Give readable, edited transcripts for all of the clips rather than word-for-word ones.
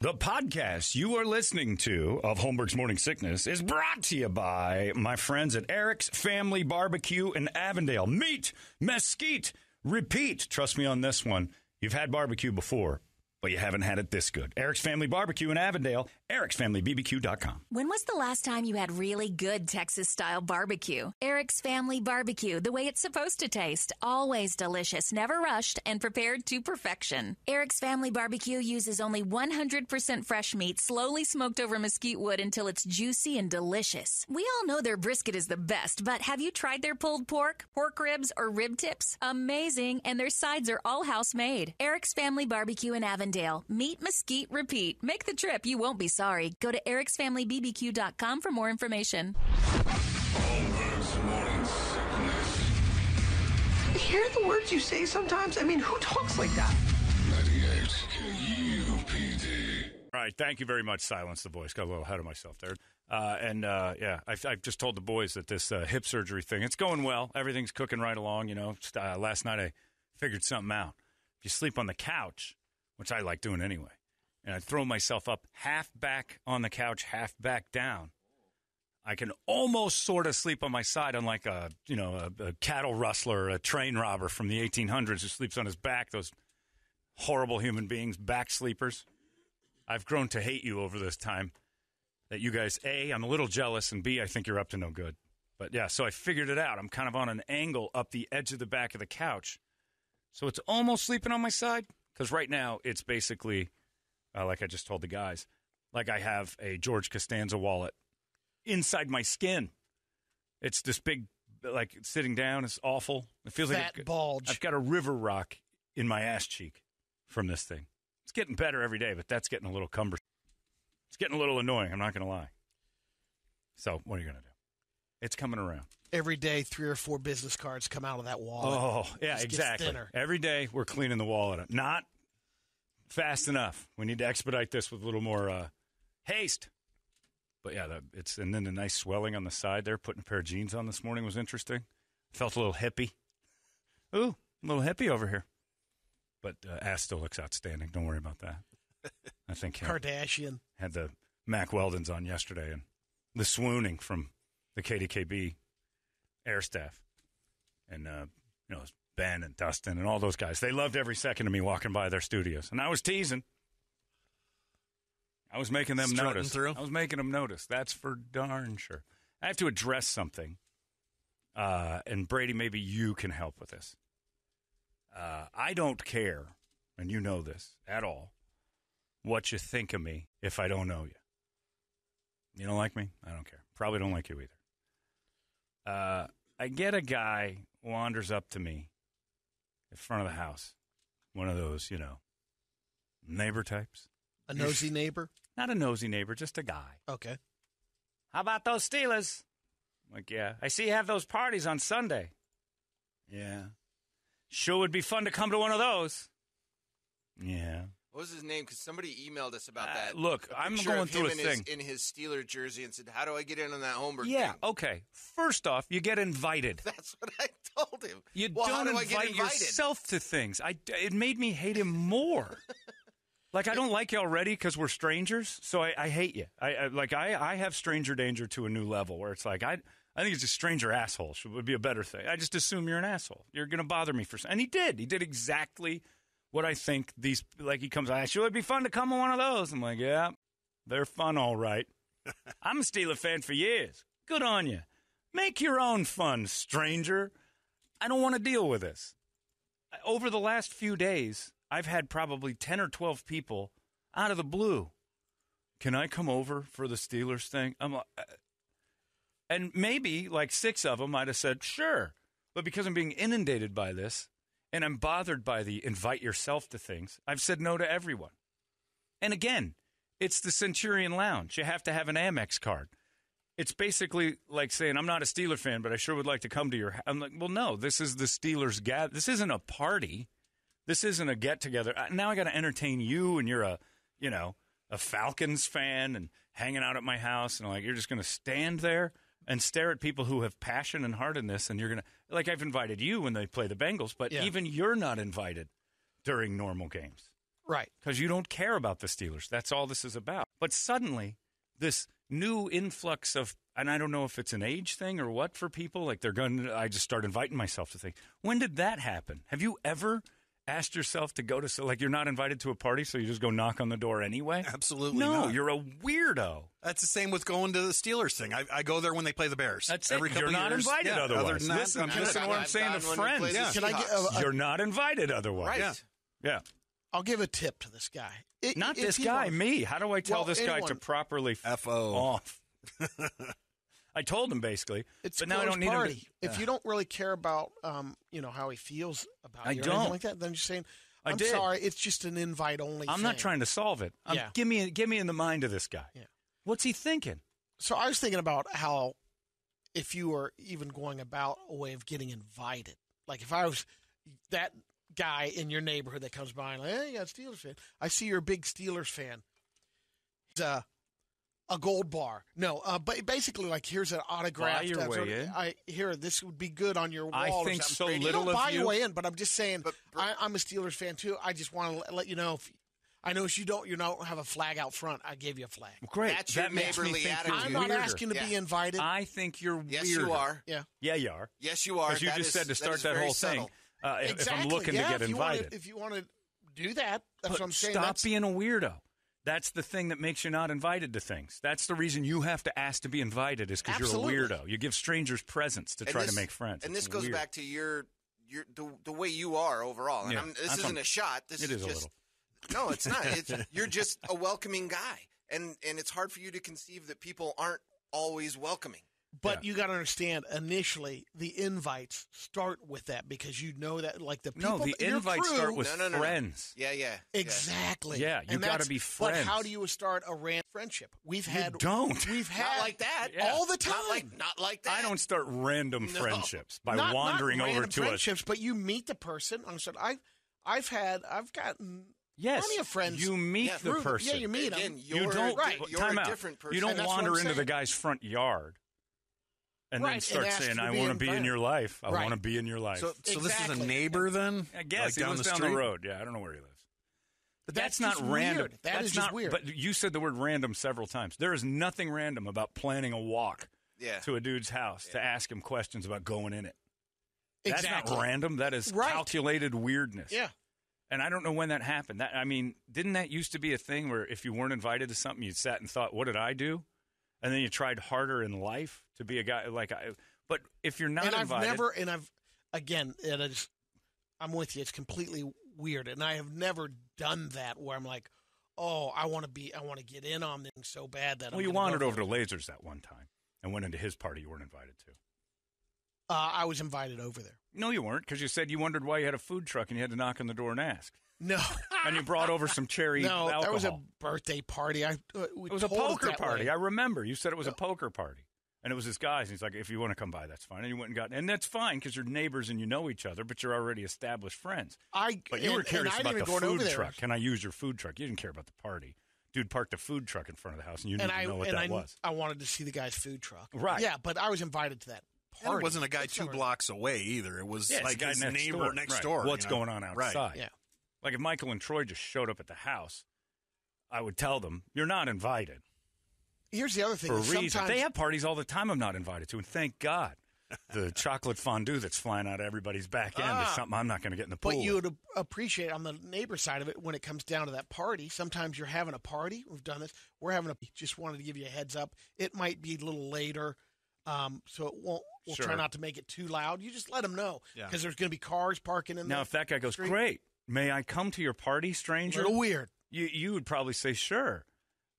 The podcast you are listening to of Holmberg's Morning Sickness is brought to you by my friends at Eric's Family Barbecue in Avondale. Meet, mesquite, repeat. Trust me on this one. You've had barbecue before, but you haven't had it this good. Eric's Family Barbecue in Avondale, ericsfamilybbq.com. When was the last time you had really good Texas-style barbecue? Eric's Family Barbecue, the way it's supposed to taste. Always delicious, never rushed, and prepared to perfection. Eric's Family Barbecue uses only 100% fresh meat, slowly smoked over mesquite wood until it's juicy and delicious. We all know their brisket is the best, but have you tried their pulled pork ribs, or rib tips? Amazing, and their sides are all house-made. Eric's Family Barbecue in Avondale. Meet, mesquite, repeat. Make the trip. You won't be sorry. Go to ericsfamilybbq.com for more information. Holmberg's Morning Sickness. You hear the words you say sometimes? I mean, who talks like that? 98 KUPD. All right, thank you very much, Silence the Voice. Got a little ahead of myself there. I've just told the boys that this hip surgery thing, it's going well. Everything's cooking right along, you know. Just, last night I figured something out. If you sleep on the couch, which I like doing anyway, and I throw myself up half back on the couch, half back down, I can almost sort of sleep on my side, unlike a cattle rustler or a train robber from the 1800s who sleeps on his back, those horrible human beings, back sleepers. I've grown to hate you over this time that you guys, A, I'm a little jealous, and B, I think you're up to no good. But yeah, so I figured it out. I'm kind of on an angle up the edge of the back of the couch. So it's almost sleeping on my side. Because right now, it's basically, like I just told the guys, like I have a George Costanza wallet inside my skin. It's this big, like, sitting down is awful. It feels Fat like bulge. I've got a river rock in my ass cheek from this thing. It's getting better every day, but that's getting a little cumbersome. It's getting a little annoying, I'm not going to lie. So, what are you going to do? It's coming around. Every day, 3 or 4 business cards come out of that wallet. Oh, yeah, exactly. Every day, we're cleaning the wallet. Not fast enough. We need to expedite this with a little more haste. But yeah, and then the nice swelling on the side there. Putting a pair of jeans on this morning was interesting. Felt a little hippie. Ooh, a little hippie over here. But ass still looks outstanding. Don't worry about that. I think Kardashian had the Mac Weldons on yesterday, and the swooning from the KDKB air staff, and Ben and Dustin and all those guys. They loved every second of me walking by their studios, and I was teasing. I was making them notice. I was making them notice. That's for darn sure. I have to address something, and Brady, maybe you can help with this. I don't care, and you know this at all, what you think of me if I don't know you. You don't like me? I don't care. Probably don't like you either. I get a guy wanders up to me in front of the house. One of those, neighbor types. A nosy neighbor? Not a nosy neighbor, just a guy. Okay. How about those Steelers? I'm like, yeah. I see you have those parties on Sunday. Yeah. Sure would be fun to come to one of those. Yeah. What was his name? Because somebody emailed us about that. Look, I'm going through a thing. In his Steeler jersey and said, how do I get in on that Holmberg thing? Okay. First off, you get invited. That's what I told him. You don't invite yourself to things. It made me hate him more. Like, I don't like you already because we're strangers, so I hate you. I have stranger danger to a new level where it's like, I think it's a stranger asshole would be a better thing. I just assume you're an asshole. You're going to bother me for something. And he did. He did exactly what I think he comes, I sure it'd be fun to come to one of those. I'm like, yeah, they're fun, all right. I'm a Steeler fan for years. Good on you. Make your own fun, stranger. I don't want to deal with this. Over the last few days, I've had probably 10 or 12 people out of the blue. Can I come over for the Steelers thing? I'm like, and maybe like 6 of them might have said, sure. But because I'm being inundated by this, and I'm bothered by the invite yourself to things, I've said no to everyone. And again, it's the Centurion Lounge. You have to have an Amex card. It's basically like saying, I'm not a Steeler fan, but I sure would like to come to your house. I'm like, well, no, this is the Steelers This isn't a party. This isn't a get-together. Now I got to entertain you, and you're a Falcons fan and hanging out at my house, and you're just going to stand there and stare at people who have passion and heart in this, and you're going to, I've invited you when they play the Bengals, but even you're not invited during normal games. Right. Because you don't care about the Steelers. That's all this is about. But suddenly, this new influx of, and I don't know if it's an age thing or what for people, like I just start inviting myself to things. When did that happen? Have you ever asked yourself to go to, like you're not invited to a party, so you just go knock on the door anyway? Absolutely no, not. You're a weirdo. That's the same with going to the Steelers thing. I go there when they play the Bears. That's every it. couple You're not years. invited otherwise. Other than that, listen to what I'm saying to friends. Yeah. Can I get You're not invited otherwise. Right. Yeah. I'll give a tip to this guy. Not If this he guy, wants- me. How do I tell Well, this guy to anyone. properly F.O. off? I told him basically, It's but a now I closed don't need party. him to. If you don't really care about, how he feels about I you or don't. anything like that, then you're saying, I I'm did. sorry, it's just an invite-only I'm thing. not trying to solve it. Yeah. Give me in the mind of this guy. Yeah. What's he thinking? So I was thinking about how if you were even going about a way of getting invited. Like if I was that guy in your neighborhood that comes by and like, hey, you got a Steelers fan. I see you're a big Steelers fan. He's a gold bar. No, but basically like here's an autograph. Buy your way in. This would be good on your wall. I or think something. so little you don't of buy you- your way in, but I'm just saying But- I'm a Steelers fan too. I just want to let you know if I know you don't have a flag out front. I gave you a flag. Great. That's your that makes me neighborly think attitude. you're I'm not weirder. asking to be Yeah. invited. I think you're Yes, weirder. you are. Yeah. Yeah, you are. Yes, you are. Because you That just is- said to start is that very whole thing. subtle. If I'm looking yeah, to get if you invited, wanna- if you want to do that, that's but what I'm saying. stop That's, being a weirdo. That's the thing that makes you not invited to things. That's the reason you have to ask to be invited is because you're a Absolutely. weirdo. You give strangers presents to And try this- to make friends. And this It's goes weird. back to the way you are overall. And Yeah, this I'm isn't fine. a shot. This It is is a just little. no, it's not. You're just a welcoming guy, and it's hard for you to conceive that people aren't always welcoming. but you got to understand. Initially, the invites start with that because you know that, like the people. No, the your invites crew- start with No. friends. Yeah. Exactly. Yeah, you And gotta that's- be But friends. how do you start a rant friendship? We've had. don't. We've had Not like that. Yeah. all the time. Not like that. I don't start random friendships by Not wandering over random to us. friendships, but you meet the person. I'm sorry. I've gotten Yes, plenty of friends. you meet Yeah, the through person. Yeah, you meet them. Again, You you're, don't. right. You're Time a out. different person. You don't And that's what wander I'm into the saying. guy's front yard and Right, then and start ask saying, to "I be want to be in invited." your life. I Right. want to be in your life." So this is a Exactly. neighbor then? I guess Like he lives the down street? the road. Yeah, I don't know where he lives. But That's that's not just random. weird. That That's is just not weird. But you said the word random several times. There is nothing random about planning a walk Yeah. to a dude's house to ask him questions about going in it. Exactly. That's not random. That is Right. calculated weirdness. Yeah. And I don't know when that happened. Didn't that used to be a thing where if you weren't invited to something, you sat and thought, "What did I do?" And then you tried harder in life to be a guy like I. But if you're not and invited, I'm with you. It's completely weird, and I have never done that where I'm like, oh, I want to get in on this so bad that. well, you wandered over to Lasers that one time and went into his party you weren't invited to. I was invited over there. No, you weren't, because you said you wondered why you had a food truck and you had to knock on the door and ask. No, And you brought over some cherry no, alcohol. that was a birthday party. It was a poker party. I remember. You said it was a poker party. And it was his guys. And he's like, if you want to come by, that's fine. And you went and got, and that's fine because you're neighbors and you know each other, but you're already established friends. But you were curious about the food truck. Can I use your food truck? You didn't care about the party. Dude parked a food truck in front of the house, and you didn't know what that was. I wanted to see the guy's food truck. Right. Yeah, but I was invited to that And party. it wasn't a guy It's 2 never- blocks away either. It was Yeah, it's like the guy his next neighbor door. next Right. door. What's you know? going on outside? Right. Yeah. Like if Michael and Troy just showed up at the house, I would tell them, you're not invited Here's the other thing. for a is reason. sometimes- They have parties all the time I'm not invited to, and thank God. The chocolate fondue that's flying out of everybody's back end is something I'm not going to get in the pool. But you with. would appreciate on the neighbor side of it when it comes down to that party. Sometimes you're having a party. We've done this. We're having a. Just wanted to give you a heads up. It might be a little later, so it won't. We'll Sure. try not to make it too loud. You just let them know Yeah. because there's going to be cars parking in Now, there. if that guy goes, street. great, may I come to your party, A stranger? little weird. You would probably say sure.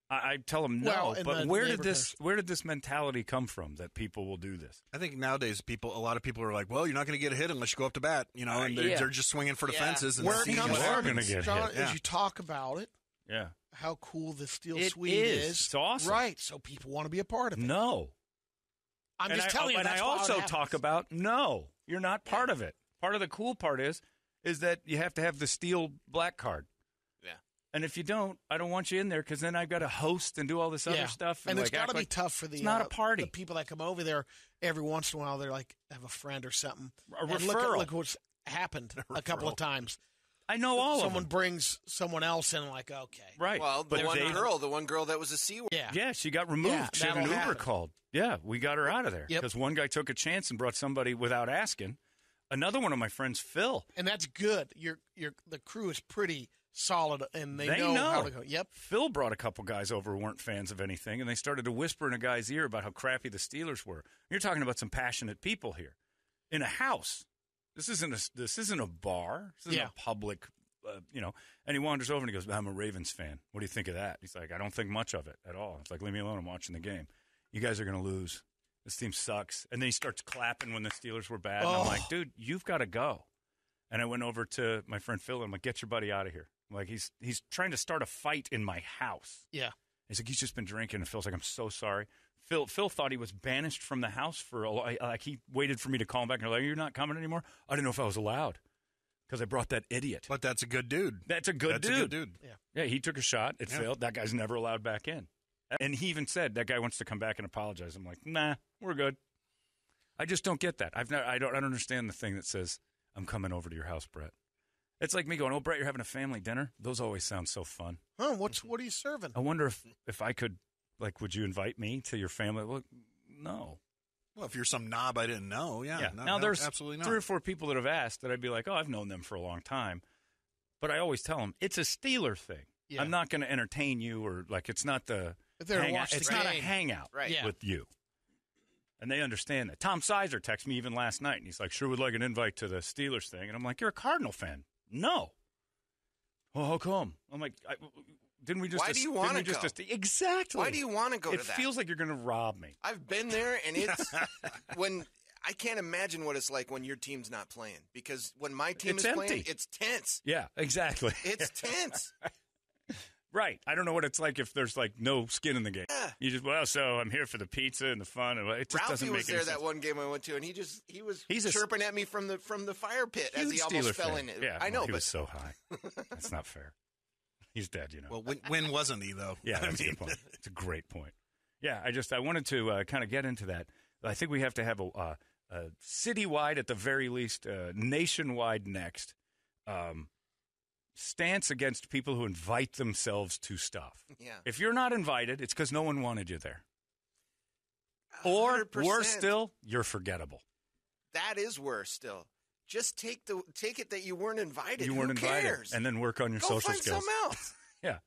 I'd tell him no. Well, in but the where did neighborhood. where did this mentality come from that people will do this? I think nowadays a lot of people are like, well, you're not going to get a hit unless you go up to bat, you know, and yeah. they're just swinging for the Yeah. fences. And Where the it comes you season- are from, gonna get John, hit. Yeah. is you talk about it, Yeah. how cool the steel It suite is. is. It's awesome. Right, so people want to be a part of it. No. I'm And just telling you. And That's I how it also happens. talk about no, you're not part of it. Part of the cool part is that you have to have the steel black card. Yeah. And if you don't, I don't want you in there because then I've got to host and do all this other stuff. And it's like, got act to be like tough for the it's not a party. The people that come over there every once in a while, they're like have a friend or something. A And referral. look what's happened a couple of times. I know all of them. Someone brings someone else in, like, okay. Right. Well, the one girl that was a C word. Yeah, she got removed. Yeah, she had an Uber called. Yeah, we got her out of there because one guy took a chance and brought somebody without asking. Another one of my friends, Phil. And that's good. The crew is pretty solid, and they know how to go. Yep. Phil brought a couple guys over who weren't fans of anything, and they started to whisper in a guy's ear about how crappy the Steelers were. You're talking about some passionate people here in a house. This isn't a bar. This isn't a public, And he wanders over and he goes, "I'm a Ravens fan. What do you think of that?" He's like, "I don't think much of it at all." It's like, "Leave me alone. I'm watching the game. You guys are going to lose. This team sucks." And then he starts clapping when the Steelers were bad. And I'm like, "Dude, you've got to go." And I went over to my friend Phil and I'm like, "Get your buddy out of here." I'm like, he's trying to start a fight in my house. Yeah. He's like, "He's just been drinking." And Phil's like, "I'm so sorry." Phil thought he was banished from the house he waited for me to call him back and like, "You're not coming anymore?" I didn't know if I was allowed because I brought that idiot. But that's a good dude. That's a good dude. Yeah, he took a shot. It failed. That guy's never allowed back in. And he even said that guy wants to come back and apologize. I'm like, "Nah, we're good." I just don't get that. I don't understand the thing that says, "I'm coming over to your house, Brett." It's like me going, "Oh, Brett, you're having a family dinner?" Those always sound so fun. Huh, what are you serving? I wonder if I could, would you invite me to your family? Well, no. Well, if you're some knob I didn't know, yeah. Now, there's absolutely not. 3 or 4 people that have asked that I'd be like, "Oh, I've known them for a long time." But I always tell them, it's a Steeler thing. Yeah. I'm not going to entertain you or, it's not the hangout. It's not a hangout with you. And they understand that. Tom Sizer texted me even last night, and he's like, "Sure would like an invite to the Steelers thing." And I'm like, "You're a Cardinal fan." "No." "Well, how come?" I'm like, didn't we just... Why do you want to go? Exactly. Why do you want to go to that? It feels like you're going to rob me. I've been there, and it's... I can't imagine what it's like when your team's not playing. Because when my team is playing, it's tense. Yeah, exactly. It's tense. Right. I don't know what it's like if there's, no skin in the game. Yeah. You just, so I'm here for the pizza and the fun. And it just Ralphie doesn't make was there any sense. that one game I went to, and he was chirping at me from the fire pit as he almost fell in it. Yeah, I know, he was so high. That's not fair. He's dead, Well, when wasn't he, though? Yeah, that's a good point. It's a great point. Yeah, I wanted to kind of get into that. I think we have to have a citywide, at the very least, nationwide next, stance against people who invite themselves to stuff. Yeah. If you're not invited, it's because no one wanted you there. Or, 100%. worse still, you're forgettable. That is worse still. Just take it that you weren't invited. You weren't invited. Cares? And then work on your social skills. Go find something else. Yeah.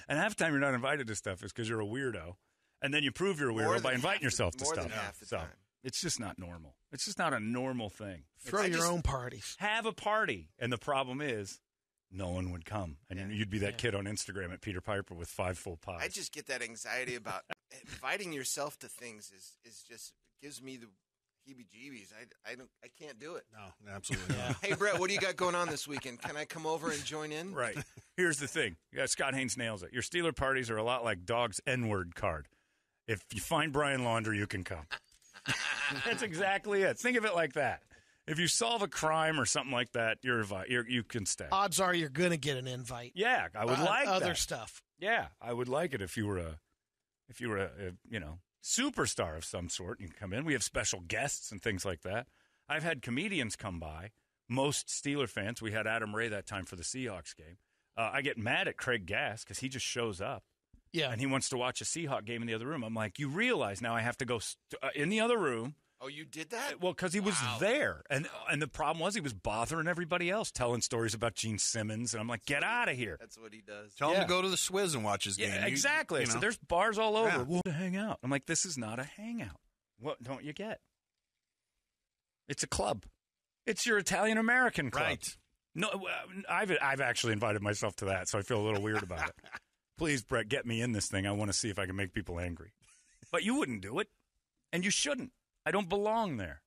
And half the time you're not invited to stuff is because you're a weirdo. And then you prove you're a weirdo by inviting yourself to stuff. More than half the time. It's just not normal. It's just not a normal thing. Throw your own parties. Have a party. And the problem is, no one would come. And you'd be that kid on Instagram at Peter Piper with 5 full pies. I just get that anxiety about inviting yourself to things is just gives me the heebie-jeebies. I can't do it. No, absolutely not. Hey, Brett, what do you got going on this weekend? Can I come over and join in? Right. Here's the thing. Yeah, Scott Haynes nails it. Your Steeler parties are a lot like Dog's N-word card. If you find Brian Laundrie, you can come. That's exactly it. Think of it like that. If you solve a crime or something like that, you can stay. Odds are you're going to get an invite. Yeah, I would like other that. stuff. Yeah, I would like it if you were a superstar of some sort. You can come in. We have special guests and things like that. I've had comedians come by. Most Steeler fans. We had Adam Ray that time for the Seahawks game. I get mad at Craig Gass because he just shows up. Yeah. And he wants to watch a Seahawk game in the other room. I'm like, you realize now I have to go in the other room. Oh, you did that? Well, because he was there. And the problem was he was bothering everybody else, telling stories about Gene Simmons. And I'm like, get out of here. That's what he does. Tell him to go to the Swizz and watch his game. Yeah, exactly. So there's bars all over. We'll hang out. I'm like, this is not a hangout. What don't you get? It's a club. It's your Italian-American club. Right. No, I've actually invited myself to that, so I feel a little weird about it. Please, Brett, get me in this thing. I want to see if I can make people angry. But you wouldn't do it, and you shouldn't. I don't belong there.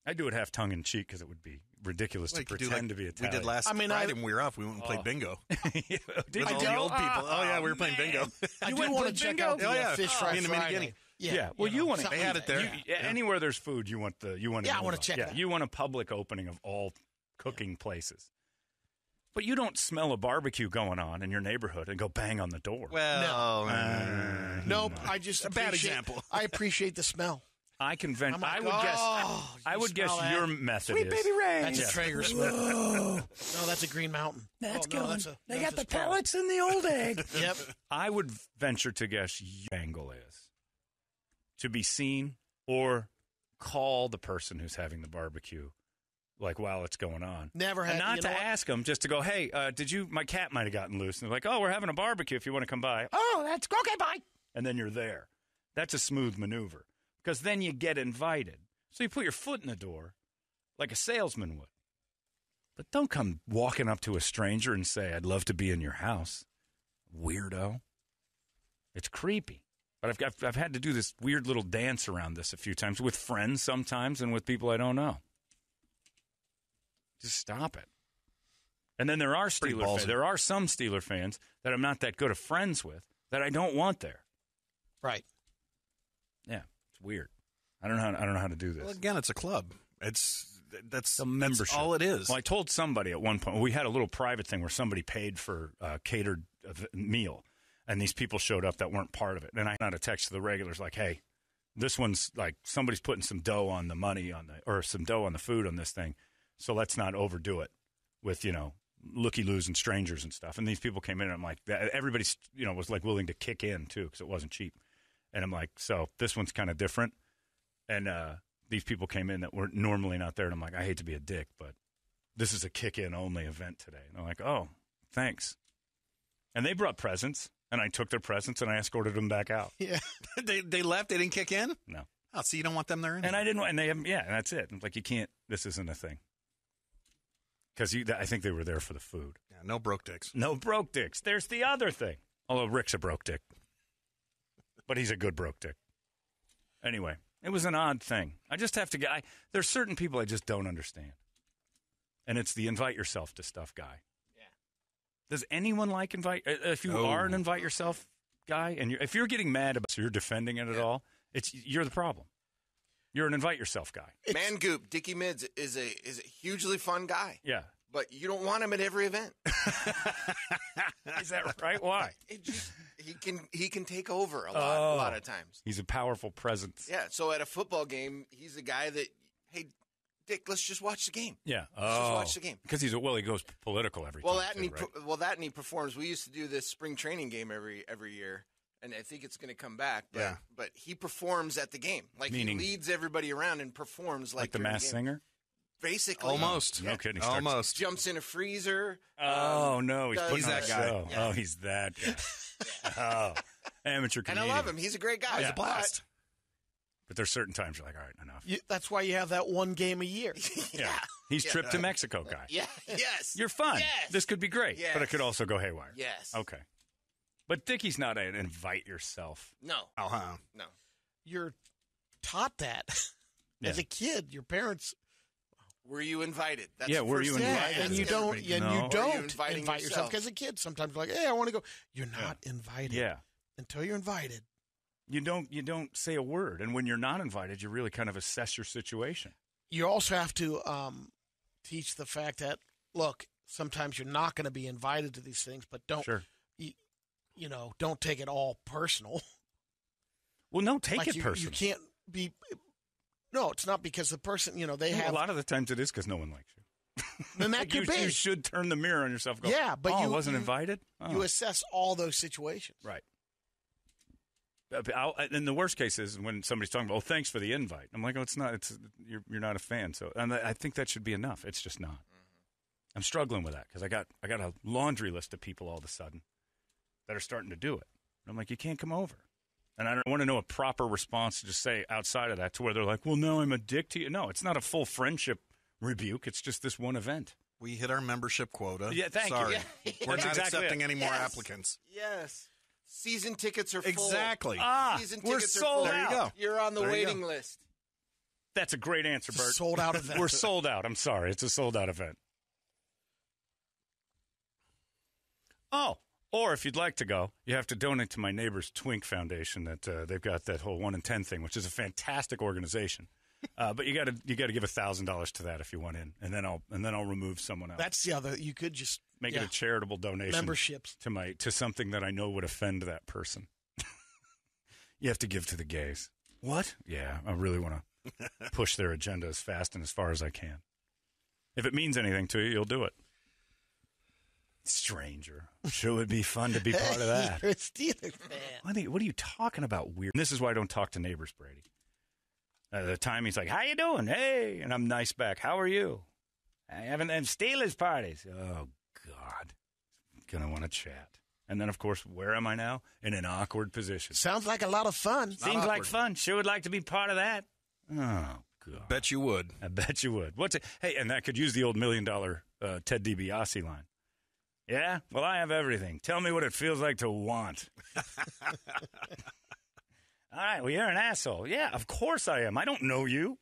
I do it half tongue-in-cheek because it would be ridiculous to pretend to be Italian. We did last Friday when we were off. We went and played bingo. Did all the old people. We were playing bingo. I do want to check out the Fish Fry in the Friday. Yeah. Well, you want to. They had it there. Anywhere there's food, you want to. I want to check. Yeah, you want a public opening of all cooking places. But you don't smell a barbecue going on in your neighborhood and go bang on the door. Well, nope. I just a bad example. I appreciate the smell. I can vent. I'm like, I would guess smell your that? method Sweet is. baby Ray. That's a Traeger smoke. No, that's a Green Mountain. That's no, going. they got the pellets in the old egg. Yep. I would venture to guess your angle is to be seen or call the person who's having the barbecue, like while it's going on. Never had. And not to ask them, just to go, hey, my cat might have gotten loose. And they're like, oh, we're having a barbecue if you want to come by. Oh, that's okay, bye. And then you're there. That's a smooth maneuver because then you get invited. So you put your foot in the door like a salesman would. But don't come walking up to a stranger and say, I'd love to be in your house. Weirdo. It's creepy. But I've had to do this weird little dance around this a few times with friends sometimes and with people I don't know. Just stop it. And then there are Steeler fans. There are some Steeler fans that I'm not that good of friends with that I don't want there. Right. Yeah, it's weird. I don't know how to do this. Well, again, it's a club. That's a membership. That's all it is. Well, I told somebody at one point, we had a little private thing where somebody paid for a catered meal, and these people showed up that weren't part of it. And I got a text to the regulars like, hey, this one's like somebody's putting some dough on the money or some dough on the food on this thing, so let's not overdo it with, looky-loos and strangers and stuff. And these people came in, and I'm like, everybody, was like willing to kick in too because it wasn't cheap. And I'm like, so this one's kind of different. And these people came in that were normally not there, and I'm like, I hate to be a dick, but this is a kick-in only event today. And they're like, oh, thanks. And they brought presents, and I took their presents, and I escorted them back out. Yeah. They left? They didn't kick in? No. Oh, so you don't want them there anyway? And I didn't, and they haven't, and that's it. I'm like, you can't, this isn't a thing. Because I think they were there for the food. Yeah, no broke dicks. No broke dicks. There's the other thing. Although Rick's a broke dick. But he's a good broke dick. Anyway, it was an odd thing. I just have to get, there's certain people I just don't understand. And it's the invite yourself to stuff guy. Yeah. Does anyone like if you are an invite yourself guy, and if you're getting mad about, so you're defending it at all, you're the problem. You're an invite yourself guy. Man Goop, Dickie Mids is a hugely fun guy. Yeah. But you don't want him at every event. Is that right? Why? He can take over a lot of times. He's a powerful presence. Yeah. So at a football game, he's a guy that, hey, Dick, let's just watch the game. Yeah. Let's just watch the game. Because he goes political every time. That and he performs. We used to do this spring training game every year. And I think it's going to come back. But he performs at the game. Meaning, he leads everybody around and performs like the Masked Singer? Basically. Almost. No kidding. Almost. Jumps in a freezer. Oh, no. He's that guy. Yeah. Oh, he's that guy. Oh, amateur comedian. And I love him. He's a great guy. He's a blast. But there's certain times you're like, all right, enough. That's why you have that one game a year. Yeah. He's trip to Mexico guy. Yeah. Yes. You're fun. Yes. This could be great. Yes. But it could also go haywire. Yes. Okay. But Dickie's not an invite yourself. No. Uh-huh. No. You're taught that as a kid. Your parents. Were you invited? That's were you invited? And you don't invite yourself. yourself. Because a kid sometimes like, hey, I want to go. You're not invited. Yeah. Until you're invited. You don't say a word. And when you're not invited, you really kind of assess your situation. You also have to teach the fact that, look, sometimes you're not going to be invited to these things, but don't, don't take it all personal. Well, no, take it personal. You can't be. No, it's not because the person, they have. A lot of the times it is because no one likes you. Then that could be. You should turn the mirror on yourself and go, yeah, but you wasn't invited? Oh. You assess all those situations. Right. And the worst case is when somebody's talking about, thanks for the invite. I'm like, it's not. You're not a fan. So, and I think that should be enough. It's just not. Mm-hmm. I'm struggling with that because I got a laundry list of people all of a sudden that are starting to do it. And I'm like, you can't come over. And I don't want to know a proper response to just say outside of that to where they're like, well, no, I'm a dick to you. No, it's not a full friendship rebuke. It's just this one event. We hit our membership quota. Yeah, thank you. Sorry. Yeah. We're not accepting any more applicants. Yes. Season tickets are full. Exactly. Season we're tickets sold are full. out. There you go. You're on the waiting list. That's a great answer, Bert. Sold out event. We're sold out. I'm sorry. It's a sold out event. Oh. Or if you'd like to go, you have to donate to my neighbor's Twink Foundation. That they've got that whole 1 in 10 thing, which is a fantastic organization. But you got to give $1,000 to that if you want in, and then I'll remove someone else. That's the other. You could just make it a charitable donation. Memberships to something that I know would offend that person. You have to give to the gays. What? Yeah, I really want to push their agenda as fast and as far as I can. If it means anything to you, you'll do it. Stranger. Sure would be fun to be part of that. You're a Steelers fan. What are you talking about, weird? And this is why I don't talk to neighbors, Brady. The time he's like, how you doing? Hey. And I'm nice back. How are you? I haven't had Steelers parties. Oh, God. Going to want to chat. And then, of course, where am I now? In an awkward position. Sounds like a lot of fun. Seems like fun. Sure would like to be part of that. Oh, God. Bet you would. I bet you would. Hey, and that could use the old $1 million Ted DiBiase line. Yeah? Well, I have everything. Tell me what it feels like to want. All right, well, you're an asshole. Yeah, of course I am. I don't know you.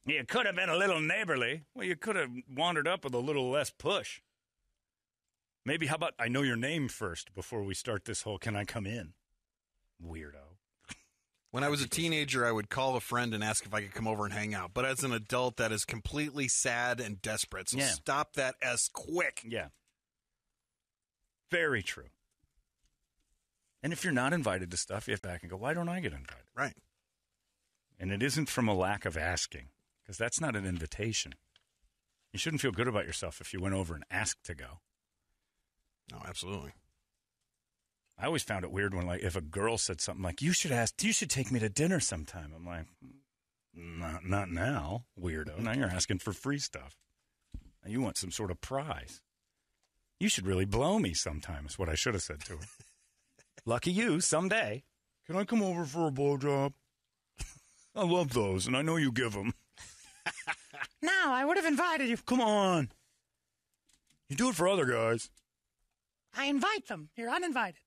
You could have been a little neighborly. Well, you could have wandered up with a little less push. Maybe, how about I know your name first before we start this whole can I come in? Weirdo. When I was a teenager, I would call a friend and ask if I could come over and hang out. But as an adult, that is completely sad and desperate. So stop that S quick. Yeah. Very true. And if you're not invited to stuff, you have to back and go, why don't I get invited? Right. And it isn't from a lack of asking, because that's not an invitation. You shouldn't feel good about yourself if you went over and asked to go. No, absolutely. I always found it weird when, like, if a girl said something like, you should take me to dinner sometime. I'm like, not now, weirdo. Now you're asking for free stuff. Now you want some sort of prize. You should really blow me sometime, is what I should have said to her. Lucky you, someday. Can I come over for a blowjob? I love those, and I know you give them. No, I would have invited you. Come on. You do it for other guys. I invite them. You're uninvited.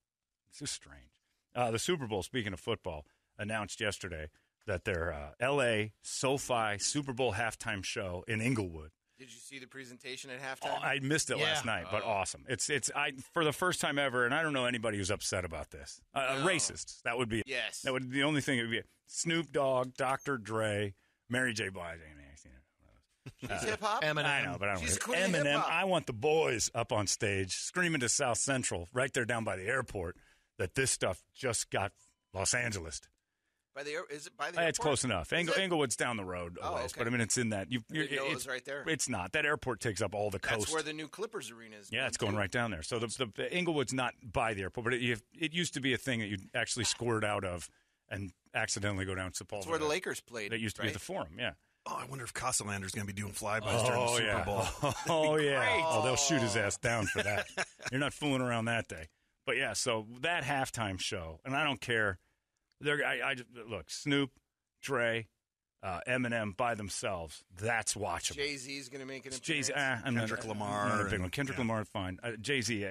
It's just strange. The Super Bowl, speaking of football, announced yesterday that their L.A. SoFi Super Bowl halftime show in Inglewood. Did you see the presentation at halftime? Oh, I missed it last night, but awesome. It's for the first time ever, and I don't know anybody who's upset about this. Racists, that would be. Yes. That would the only thing it would be. Snoop Dogg, Dr. Dre, Mary J. Blige. She's hip-hop? Eminem. I know, but I don't She's know. Eminem, I want the boys up on stage screaming to South Central, right there down by the airport, that this stuff just got Los Angeles. Is it by the airport? It's close enough. Inglewood's down the road a ways, okay. but I mean, it's in that. It's right there. It's not. That airport takes up all the coast. That's where the new Clippers arena is. Yeah, it's going right down there. So the Inglewood's not by the airport, but it used to be a thing that you'd actually squirt out of and accidentally go down Sepulveda. That's where the Lakers played. That used to be at the Forum, yeah. Oh, I wonder if Casalander's going to be doing flybys during the Super Bowl. Oh, yeah. Great. Oh, they'll shoot his ass down for that. You're not fooling around that day. But, yeah, so that halftime show, and I don't care. Look, Snoop, Dre, Eminem by themselves, that's watchable. Jay-Z's going to make an appearance. Jay-Z, Kendrick Lamar. Not a big one. Kendrick Lamar, fine. Jay-Z,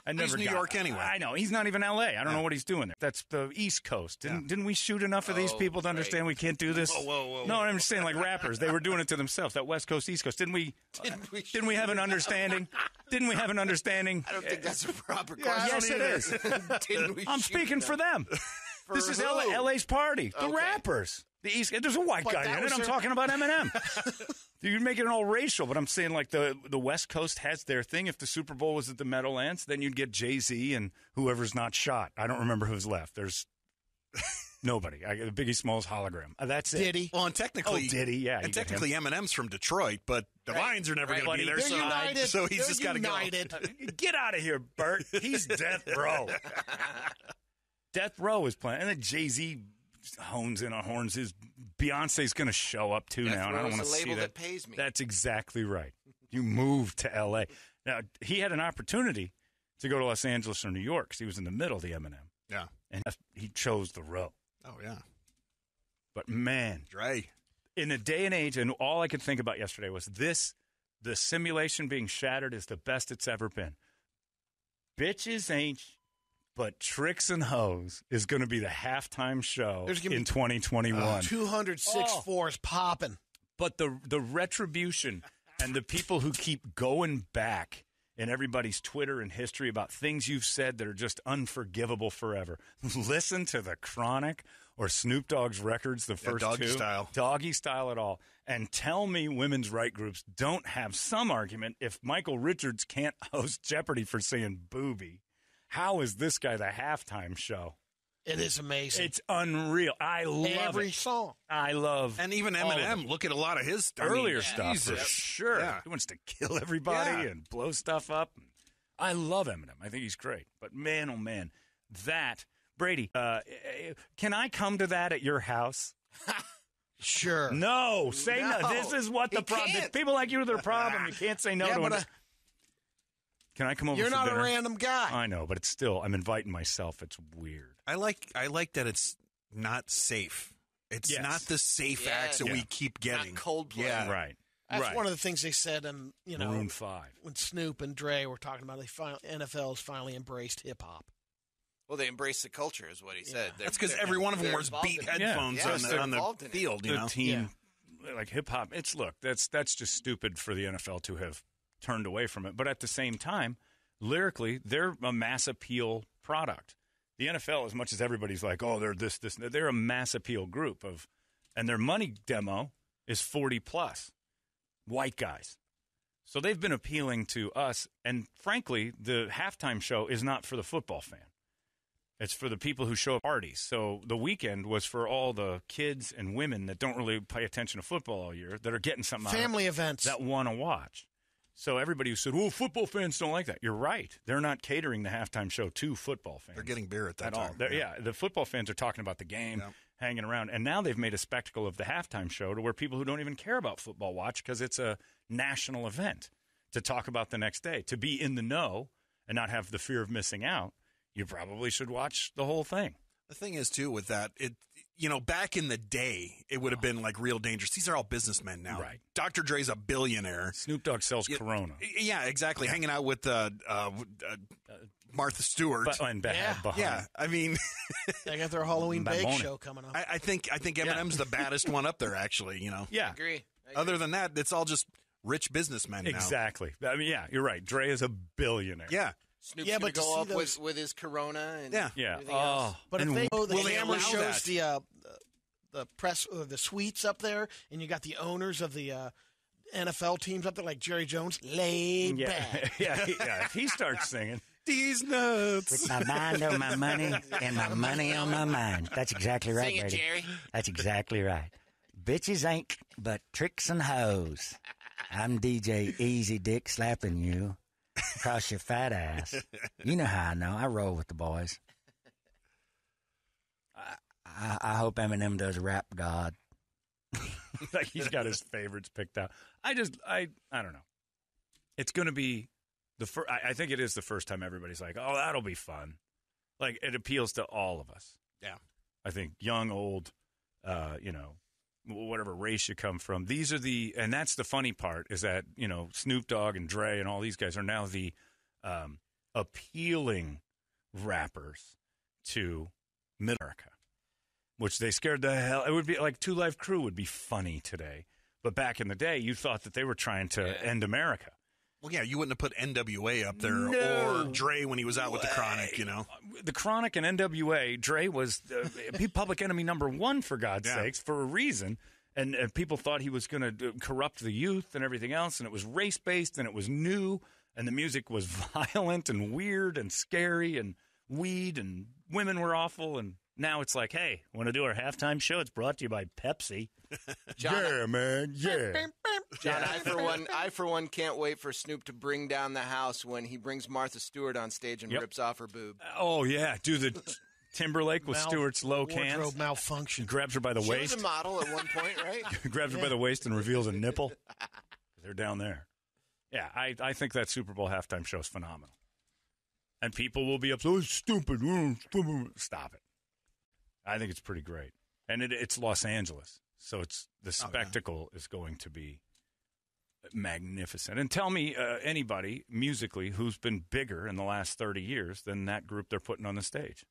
He's New York anyway. I know. He's not even L.A. I don't know what he's doing there. That's the East Coast. Didn't we shoot enough of these people to understand we can't do this? Whoa. No, I'm just saying, like rappers, they were doing it to themselves. That West Coast, East Coast. Didn't we have an understanding? Didn't we have an understanding? I don't think that's a proper question. Yes, it is. I'm speaking for them. This is LA's party. The rappers. The East. There's a white guy in it. I'm talking about Eminem. You're making it all racial, but I'm saying like the West Coast has their thing. If the Super Bowl was at the Meadowlands, then you'd get Jay-Z and whoever's not shot. I don't remember who's left. There's nobody. Biggie Smalls hologram. That's it. Diddy. Well, and technically, Diddy, yeah. And technically, Eminem's from Detroit, but the Lions are never going to be there. They're united. So he's just got to go. Get out of here, Bert. He's death row. Death Row is playing, and then Jay-Z hones in on horns. Beyonce's going to show up too now, and I don't want to see that. Pays me. That's exactly right. You moved to L.A. Now he had an opportunity to go to Los Angeles or New York because he was in the middle of the Eminem. Yeah, and he chose the row. Oh yeah, but man, Dre, in a day and age, and all I could think about yesterday was this: the simulation being shattered is the best it's ever been. Bitches ain't. But Tricks and Hoes is going to be the halftime show in 2021. 206.4 is popping. But the retribution and the people who keep going back in everybody's Twitter and history about things you've said that are just unforgivable forever. Listen to the Chronic or Snoop Dogg's records, the first doggy two. Style. Doggy Style at all. And tell me women's right groups don't have some argument if Michael Richards can't host Jeopardy for saying booby. How is this guy the halftime show? It is amazing. It's unreal. I love every song. I love, and even Eminem. Look at a lot of his earlier stuff Jesus. for sure. Yeah. He wants to kill everybody and blow stuff up. I love Eminem. I think he's great. But man, oh man, that Brady. Can I come to that at your house? Sure. No, say no. This is what the problem. People like you are the problem. You can't say no to it. Can I come over? You're for not dinner? a random guy. I know, but it's still. I'm inviting myself. It's weird. I like that it's not safe. It's not the safe acts that we keep getting. Not Coldplay. Yeah, right. That's one of the things they said, and Maroon 5. When Snoop and Dre were talking about, NFL's finally embraced hip hop. Well, they embraced the culture, is what he said. That's because every one of them wears beat headphones on the field. The team, like hip hop. That's just stupid for the NFL to have turned away from it. But at the same time, lyrically, they're a mass appeal product. The NFL, as much as everybody's like, oh, they're this, they're a mass appeal group and their money demo is 40 plus white guys. So they've been appealing to us. And frankly, the halftime show is not for the football fan. It's for the people who show up at parties. So the weekend was for all the kids and women that don't really pay attention to football all year that are getting something family events that want to watch. So everybody who said, "Oh, football fans don't like that," you're right. They're not catering the halftime show to football fans. They're getting beer at that time. The football fans are talking about the game, hanging around, and now they've made a spectacle of the halftime show to where people who don't even care about football watch because it's a national event to talk about the next day. To be in the know and not have the fear of missing out, you probably should watch the whole thing. The thing is, too, with that, back in the day, it would have been like real dangerous. These are all businessmen now. Right. Dr. Dre's a billionaire. Snoop Dogg sells Corona. Yeah, exactly. Hanging out with Martha Stewart. Yeah, I mean, they got their Halloween bake show coming up. I think Eminem's the baddest one up there. Actually, Yeah, I agree. Other than that, it's all just rich businessmen now. Exactly. I mean, yeah, you're right. Dre is a billionaire. Yeah. Snoop's going to go up with his Corona and everything else. But if they go, the will they camera allow shows that? the press, the suites up there, and you got the owners of the NFL teams up there, like Jerry Jones, laid back. Yeah. If he starts singing, these nuts. With my mind on my money and my money on my mind. That's exactly right, Sing it, Brady. Jerry. That's exactly right. Bitches ain't but tricks and hoes. I'm DJ Easy Dick slapping you across your fat ass. You know how I know. I roll with the boys. I hope Eminem does Rap God. like he's got his favorites picked out. I don't know. It's going to be the first. I think it is the first time everybody's like, "Oh, that'll be fun." Like it appeals to all of us. Yeah, I think young, old, whatever race you come from. These are and that's the funny part is that Snoop Dogg and Dre and all these guys are now the appealing rappers to Mid America. Which they scared the hell. It would be like 2 Live Crew would be funny today, but back in the day, you thought that they were trying to end America. Well, yeah, you wouldn't have put NWA up there or Dre when he was out with the Chronic. The Chronic and NWA. Dre was Public Enemy #1 for God's sakes for a reason, and people thought he was going to corrupt the youth and everything else, and it was race based and it was new, and the music was violent and weird and scary and weed and women were awful and. Now it's like, hey, want to do our halftime show? It's brought to you by Pepsi. John, yeah, man, yeah. John, I for one can't wait for Snoop to bring down the house when he brings Martha Stewart on stage and rips off her boob. Oh yeah, do the Timberlake with Stewart's low cans. Wardrobe malfunction. Grabs her by the waist. She was a model at one point, right? Grabs her by the waist and reveals a nipple. They're down there. Yeah, I think that Super Bowl halftime show is phenomenal. And people will be upset. Oh, it's stupid. Stop it. I think it's pretty great. And it's Los Angeles. So the spectacle is going to be magnificent. And tell me anybody musically who's been bigger in the last 30 years than that group they're putting on the stage.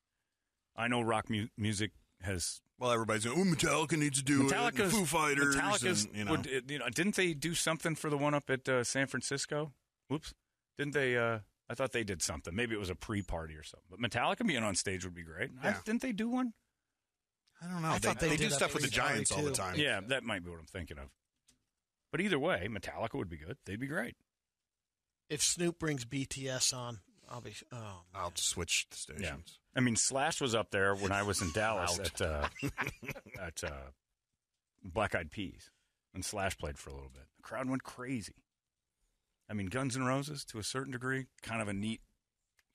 I know rock music has... Well, everybody's going, Metallica needs to do it. And Foo Fighters. Metallica's, didn't they do something for the one up at San Francisco? Whoops. Didn't they... I thought they did something. Maybe it was a pre-party or something. But Metallica being on stage would be great. Yeah. Didn't they do one? I don't know. They do stuff with the Giants all the time. Yeah, that might be what I'm thinking of. But either way, Metallica would be good. They'd be great. If Snoop brings BTS on, I'll switch the stations. Yeah. I mean, Slash was up there when I was in Dallas at Black Eyed Peas, and Slash played for a little bit. The crowd went crazy. I mean, Guns N' Roses, to a certain degree, kind of a neat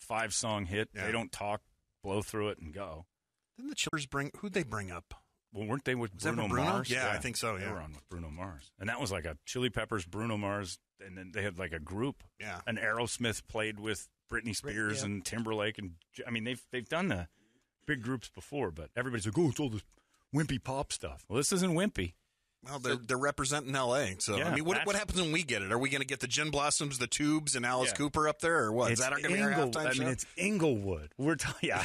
5-song hit. Yeah. They don't talk, blow through it, and go. Didn't the Chillers who'd they bring up? Well, weren't they with Bruno Mars? Yeah, I think so, yeah. They were on with Bruno Mars. And that was like a Chili Peppers, Bruno Mars, and then they had like a group. Yeah. And Aerosmith played with Britney Spears and Timberlake. And I mean, they've done the big groups before, but everybody's like, oh, it's all this wimpy pop stuff. Well, this isn't wimpy. Well, they're representing L.A., so, I mean, what happens when we get it? Are we going to get the Gin Blossoms, the Tubes, and Alice Cooper up there, or what? Is that going to be our halftime show? I mean, it's Inglewood. I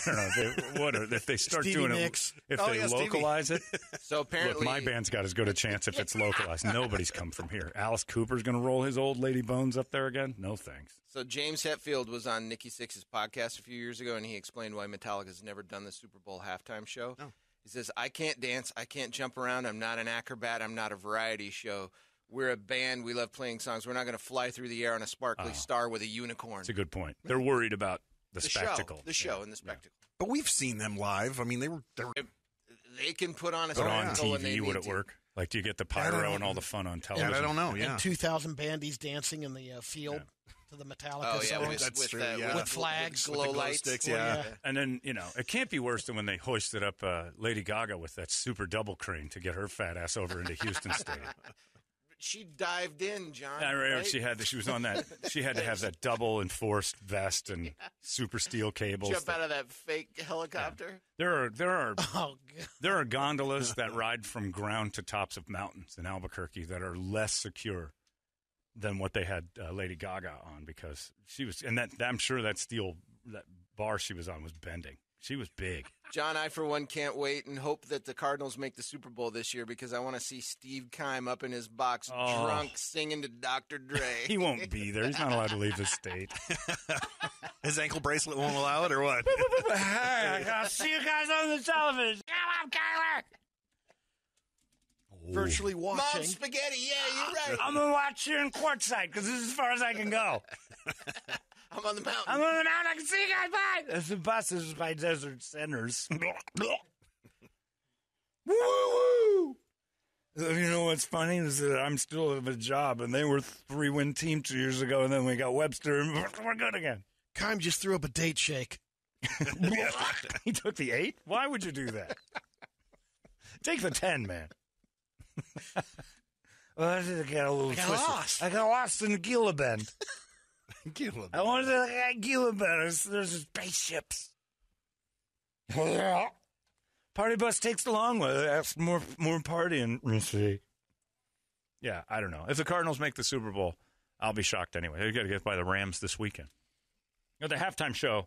don't know. If they start Stevie doing Nicks. If they localize it. So apparently, look, my band's got as good a chance if it's localized. Nobody's come from here. Alice Cooper's going to roll his old lady bones up there again? No thanks. So James Hetfield was on Nikki Sixx's podcast a few years ago, and he explained why Metallica's never done the Super Bowl halftime show. Oh. He says, I can't dance. I can't jump around. I'm not an acrobat. I'm not a variety show. We're a band. We love playing songs. We're not going to fly through the air on a sparkly star with a unicorn. That's a good point. They're worried about the spectacle. The show and the spectacle. But we've seen them live. I mean, they can put on a spectacle on TV. Would it work? Like, do you get the pyro and all the fun on television? Yeah, I don't know. Yeah, and 2,000 bandies dancing in the field. To the Metallica songs. That's true. With flags, with glow lights. Sticks, yeah. And then, it can't be worse than when they hoisted up Lady Gaga with that super double crane to get her fat ass over into Houston Stadium. She dived in, John. Right? She was on that. She had to have that double enforced vest and super steel cables. Jump out of that fake helicopter. Yeah. There are gondolas that ride from ground to tops of mountains in Albuquerque that are less secure than what they had Lady Gaga on, because she was, and that I'm sure that bar she was on was bending. She was big. John, I for one can't wait and hope that the Cardinals make the Super Bowl this year, because I want to see Steve Keim up in his box drunk singing to Dr. Dre. He won't be there. He's not allowed to leave the state. His ankle bracelet won't allow it, or what? Hey, I'll see you guys on the television. Come on, Kyler. Virtually watching. Mom spaghetti, yeah, you're right. I'm going to watch here in courtside because this is as far as I can go. I'm on the mountain. I can see you guys. Bye. That's the buses by Desert Centers. Woo! You know what's funny is that I'm still at a job, and they were 3-win team 2 years ago, and then we got Webster, and we're good again. Keim just threw up a date shake. He took the 8? Why would you do that? Take the 10, man. Well, I got a little lost. I got lost in the Gila Bend. I wanted to Gila Bend. There's spaceships. Party bus takes the long way. That's more partying. Let's see. Yeah, I don't know. If the Cardinals make the Super Bowl, I'll be shocked anyway. They got to get by the Rams this weekend. The halftime show,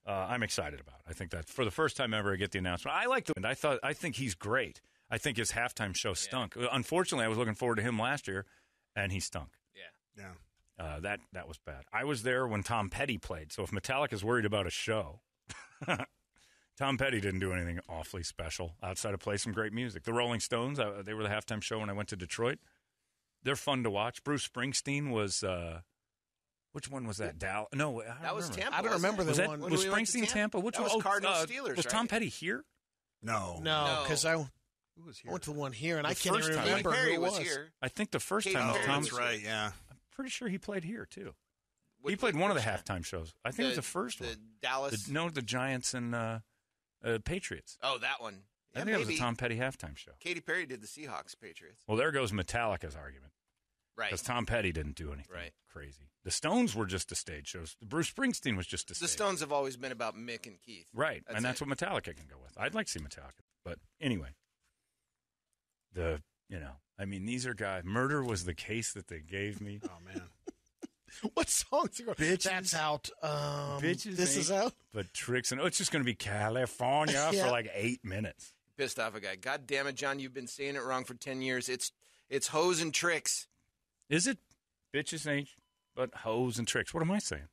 I'm excited about. I think that for the first time ever, I get the announcement. I like I think he's great. I think his halftime show stunk. Yeah. Unfortunately, I was looking forward to him last year, and he stunk. Yeah. That was bad. I was there when Tom Petty played, so if Metallica's worried about a show, Tom Petty didn't do anything awfully special outside of play some great music. The Rolling Stones, they were the halftime show when I went to Detroit. They're fun to watch. Bruce Springsteen was... which one was that? No, that was Tampa. I don't remember the one. Was Springsteen Tampa? Which one? Was Cardinals Steelers? Was Tom Petty here? No, because I went to the one here, and I can't even remember who it was. Here. I think the first time was Tom. That's right. Yeah, I'm pretty sure he played here too. He played one of the halftime shows. I think it was the first one. Dallas. The Giants and Patriots. Oh, that one. I think it was a Tom Petty halftime show. Katy Perry did the Seahawks Patriots. Well, there goes Metallica's argument. Right. Because Tom Petty didn't do anything crazy. The Stones were just a stage show. Bruce Springsteen was just a stage. The Stones have always been about Mick and Keith. Right. That's what Metallica can go with. I'd like to see Metallica. But anyway, these are guys. Murder was the case that they gave me. Oh, man. What songs are going? That's out. Bitches. This is out. But Tricks and it's just going to be California for like 8 minutes. Pissed off a guy. God damn it, John! You've been saying it wrong for 10 years. It's hoes and tricks. Is it? Bitches ain't but hoes and tricks. What am I saying?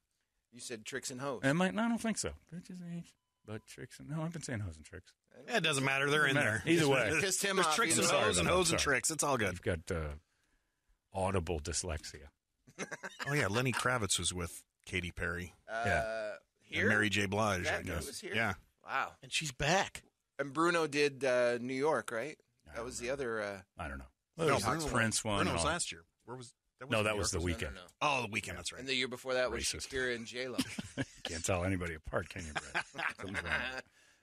You said tricks and hoes. No, I don't think so. Bitches ain't but tricks and... No, I've been saying hoes and tricks. It doesn't matter. They're in there. Either way. Pissed him There's off. tricks and hoes and hoes and tricks. It's all good. I've got audible dyslexia. Oh, yeah. Lenny Kravitz was with Katy Perry. Here? And Mary J. Blige, That I guess. was here? Yeah. Wow. And she's back. And Bruno did New York, right? That was the other. I don't know. No, Prince one. Bruno was last year. Where was that? No, that was the weekend. No. Oh, the weekend. That's right. And the year before that was Racist. Shakira and J-Lo. Can't tell anybody apart, can you, Brett? Something's wrong.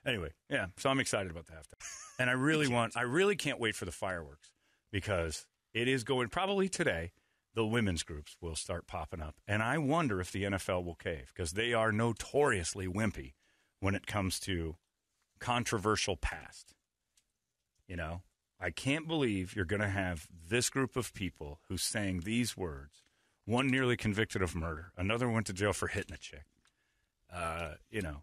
Anyway, yeah, so I'm excited about the halftime. And I really can't wait for the fireworks because it is going, probably today, the women's groups will start popping up. And I wonder if the NFL will cave because they are notoriously wimpy when it comes to controversial past. You know, I can't believe you're going to have this group of people who's saying these words. One nearly convicted of murder. Another went to jail for hitting a chick. You know.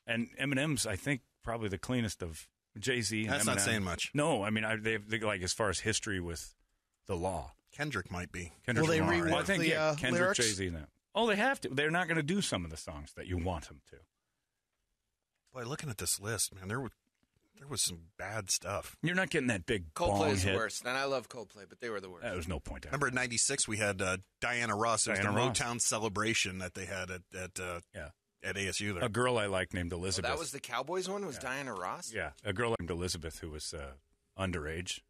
And Eminem's, I think, probably the cleanest of Jay-Z. And That's Eminem. not saying much. No, I mean, they like as far as history with the law. Kendrick might be. Kendrick Will they Lamar. rewrite I think, the Kendrick, lyrics? Jay-Z, and that. Oh, they have to. They're not going to do some of the songs that you want them to. Boy, looking at this list, man, there was some bad stuff. You're not getting that big Coldplay bong is the hit. worst. And I love Coldplay, but they were the worst. There was no point. Remember in '96 we had Diana Ross. It was Diana the Ross. Motown celebration that they had at ASU there. A girl I like named Elizabeth. That was the Cowboys one? Was Diana Ross? Yeah, a girl named Elizabeth who was underage.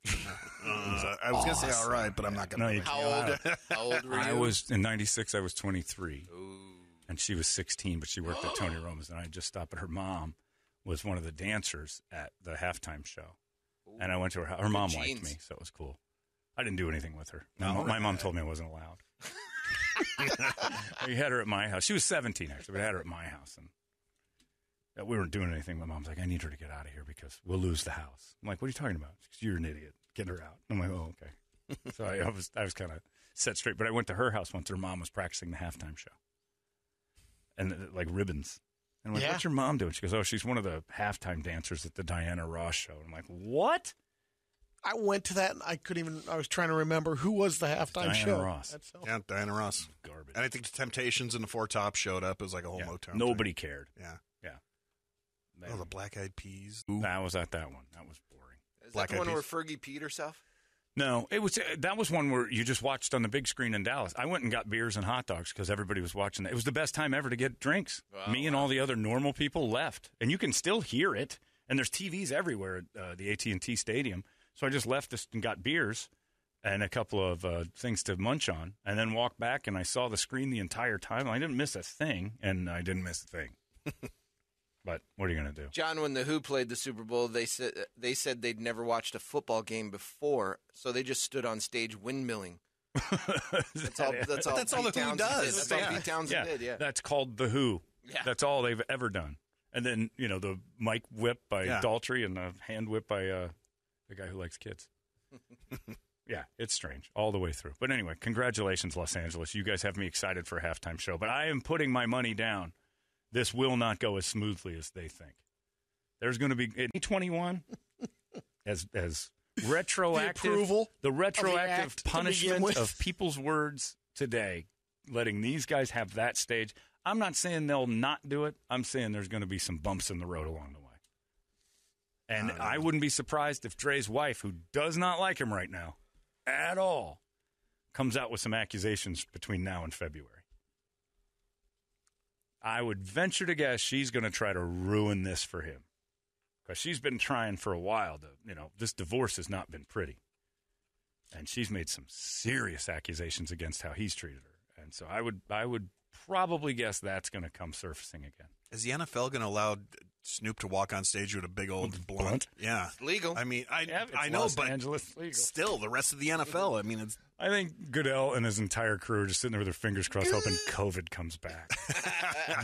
I was going to say all right, but I'm not going to. No, you How old were you? I was in '96. I was 23, Ooh. and she was 16. But she worked at Tony Roma's, and I just stopped at her mom. Was one of the dancers at the halftime show, and I went to her house. Her mom liked jeans. me, so it was cool. I didn't do anything with her. My mom told me I wasn't allowed. We had her at my house. She was 17, actually. We had her at my house, and we weren't doing anything. My mom's like, I need her to get out of here because we'll lose the house. I'm like, what are you talking about? She's, you're an idiot. Get her out. I'm like, oh, okay. So I was kind of set straight. But I went to her house once. Her mom was practicing the halftime show. And, like, ribbons. And I'm like, what's your mom doing? She goes, oh, she's one of the halftime dancers at the Diana Ross show. And I'm like, what? I went to that, and I was trying to remember who was the halftime show. Diana Ross. Yeah, Diana Ross. Garbage. And I think the Temptations and the Four Tops showed up. It was like a whole Motown Nobody thing. cared. Yeah. Yeah. Oh, the Black Eyed Peas. I was at that one. That was boring. Is Black that the Eyed one where Peas. Fergie peed herself? No, that was one where you just watched on the big screen in Dallas. I went and got beers and hot dogs because everybody was watching that. It was the best time ever to get drinks. Wow. Me and all the other normal people left, and you can still hear it. And there's TVs everywhere at the AT&T Stadium. So I just left this and got beers and a couple of things to munch on, and then walked back, and I saw the screen the entire time. I didn't miss a thing, and I didn't miss a thing. But what are you going to do? John, when the Who played the Super Bowl, they said they'd never watched a football game before, so they just stood on stage windmilling. That's all the Who does. That's all Pete Townsend did, yeah. That's called the Who. Yeah. That's all they've ever done. And then, the mic whip by Daltrey and the hand whip by the guy who likes kids. Yeah, it's strange all the way through. But anyway, congratulations, Los Angeles. You guys have me excited for a halftime show. But I am putting my money down. This will not go as smoothly as they think. There's going to be 2021 as retroactive the retroactive punishment of people's words today, letting these guys have that stage. I'm not saying they'll not do it. I'm saying there's going to be some bumps in the road along the way. And I wouldn't be surprised if Dre's wife, who does not like him right now at all, comes out with some accusations between now and February. I would venture to guess she's going to try to ruin this for him because she's been trying for a while to, this divorce has not been pretty. And she's made some serious accusations against how he's treated her. And so I would probably guess that's going to come surfacing again. Is the NFL going to allow Snoop to walk on stage with a big old blunt? Yeah. It's legal. I mean, I know, Los but Angeles legal. Still, the rest of the NFL, I mean, it's... I think Goodell and his entire crew are just sitting there with their fingers crossed hoping COVID comes back.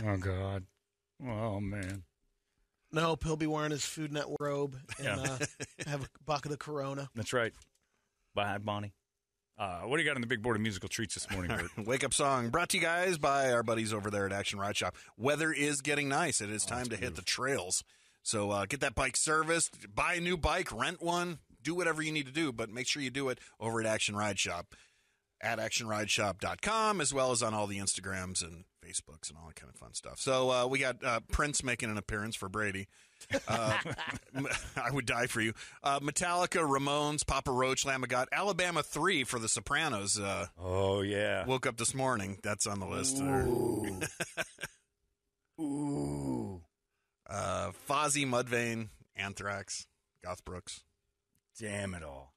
Oh, God. Oh, man. No, he'll be wearing his Food Network robe and have a bucket of Corona. That's right. Bye, Bonnie. What do you got on the big board of musical treats this morning, Bert? Wake Up Song brought to you guys by our buddies over there at Action Ride Shop. Weather is getting nice. It is time to hit the trails. So get that bike serviced, buy a new bike, rent one, do whatever you need to do, but make sure you do it over at Action Ride Shop at actionrideshop.com, as well as on all the Instagrams and Facebooks and all that kind of fun stuff. So we got Prince making an appearance for Brady. I would die for you. Metallica, Ramones, Papa Roach, Lamb of God, Alabama 3 for The Sopranos. Oh, yeah. Woke up this morning. That's on the list. Ooh. Ooh. Fozzy, Mudvayne, Anthrax, Garth Brooks. Damn it all.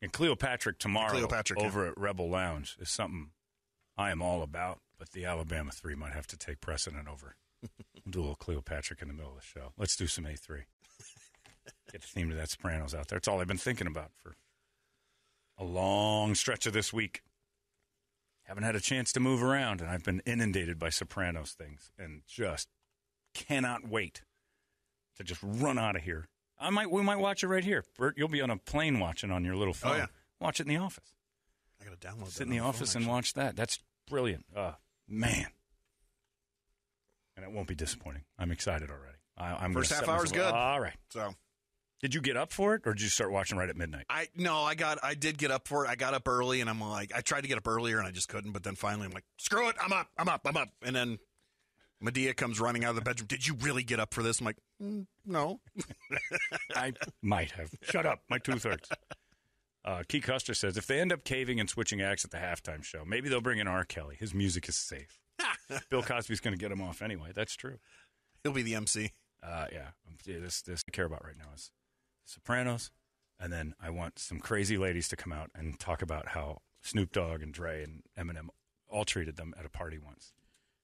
And Cleopatra tomorrow over at Rebel Lounge is something I am all about, but the Alabama 3 might have to take precedent over. We'll do a little Cleopatra in the middle of the show. Let's do some A3. Get the theme to that Sopranos out there. It's all I've been thinking about for a long stretch of this week. Haven't had a chance to move around, and I've been inundated by Sopranos things and just cannot wait to just run out of here. We might watch it right here. Bert, you'll be on a plane watching on your little phone. Oh, yeah. Watch it in the office. I got to download that. Sit in the office and watch that. That's brilliant. Man. And it won't be disappointing. I'm excited already. I'm First half hour's good. All right. So, did you get up for it, or did you start watching right at midnight? I did get up for it. I got up early, and I'm like, I tried to get up earlier, and I just couldn't. But then finally, I'm like, screw it, I'm up. And then Medea comes running out of the bedroom. Did you really get up for this? I'm like, no. I might have. Shut up. My tooth hurts. Keith Custer says, if they end up caving and switching acts at the halftime show, maybe they'll bring in R. Kelly. His music is safe. Bill Cosby's going to get him off anyway. That's true. He'll be the MC. Yeah. This I care about right now is Sopranos, and then I want some crazy ladies to come out and talk about how Snoop Dogg and Dre and Eminem all treated them at a party once.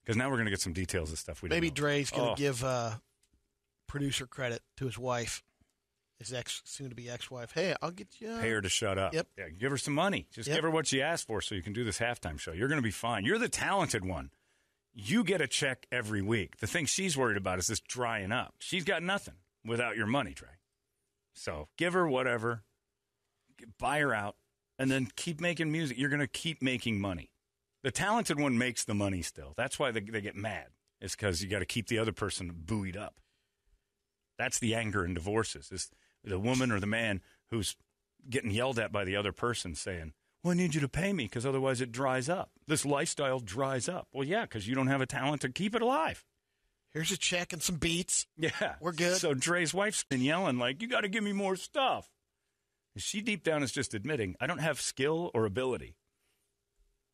Because now we're going to get some details of stuff we didn't know. Dre's going to give producer credit to his wife, his soon-to-be ex-wife. Hey, I'll get you. Pay her to shut up. Yep. Yeah, give her some money. Just give her what she asked for so you can do this halftime show. You're going to be fine. You're the talented one. You get a check every week. The thing she's worried about is this drying up. She's got nothing without your money, Dre. So give her whatever. Buy her out. And then keep making music. You're going to keep making money. The talented one makes the money still. That's why they get mad. It's because you got to keep the other person buoyed up. That's the anger in divorces. Is the woman or the man who's getting yelled at by the other person saying, well, I need you to pay me because otherwise it dries up. This lifestyle dries up. Well, yeah, because you don't have a talent to keep it alive. Here's a check and some beats. Yeah. We're good. So Dre's wife's been yelling like, you got to give me more stuff. She deep down is just admitting, I don't have skill or ability.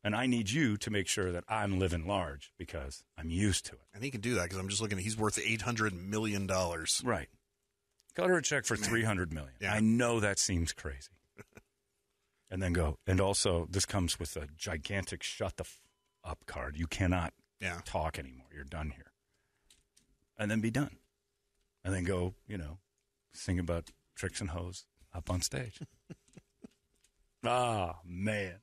And I need you to make sure that I'm living large because I'm used to it. And he can do that because I'm just looking at he's worth $800 million. Right. Cut her a check for $300 million. Yeah. I know that seems crazy. And then go. And also, this comes with a gigantic shut the up card. You cannot talk anymore. You're done here. And then be done. And then go, sing about tricks and hoes up on stage. Man.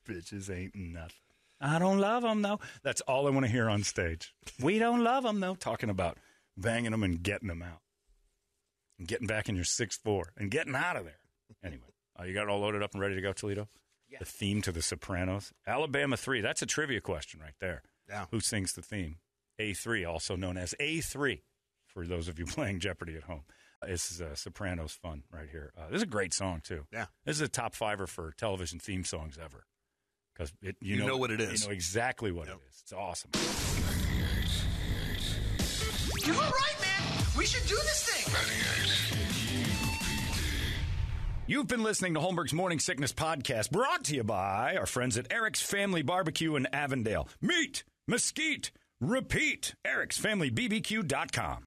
Bitches ain't nothing. I don't love them, though. That's all I want to hear on stage. We don't love them, though. Talking about banging them and getting them out. And getting back in your 6'4" and getting out of there. Anyway. You got it all loaded up and ready to go, Toledo? Yeah. The theme to The Sopranos. Alabama 3. That's a trivia question right there. Yeah. Who sings the theme? A3, also known as A3, for those of you playing Jeopardy at home. This is Sopranos fun right here. This is a great song, too. Yeah. This is a top fiver for television theme songs ever. Because you know what it is. You know exactly what it is. It's awesome. You're all right, man. We should do this thing. You've been listening to Holmberg's Morning Sickness Podcast, brought to you by our friends at Eric's Family Barbecue in Avondale. Meet, mesquite, repeat. Eric'sFamilyBBQ.com.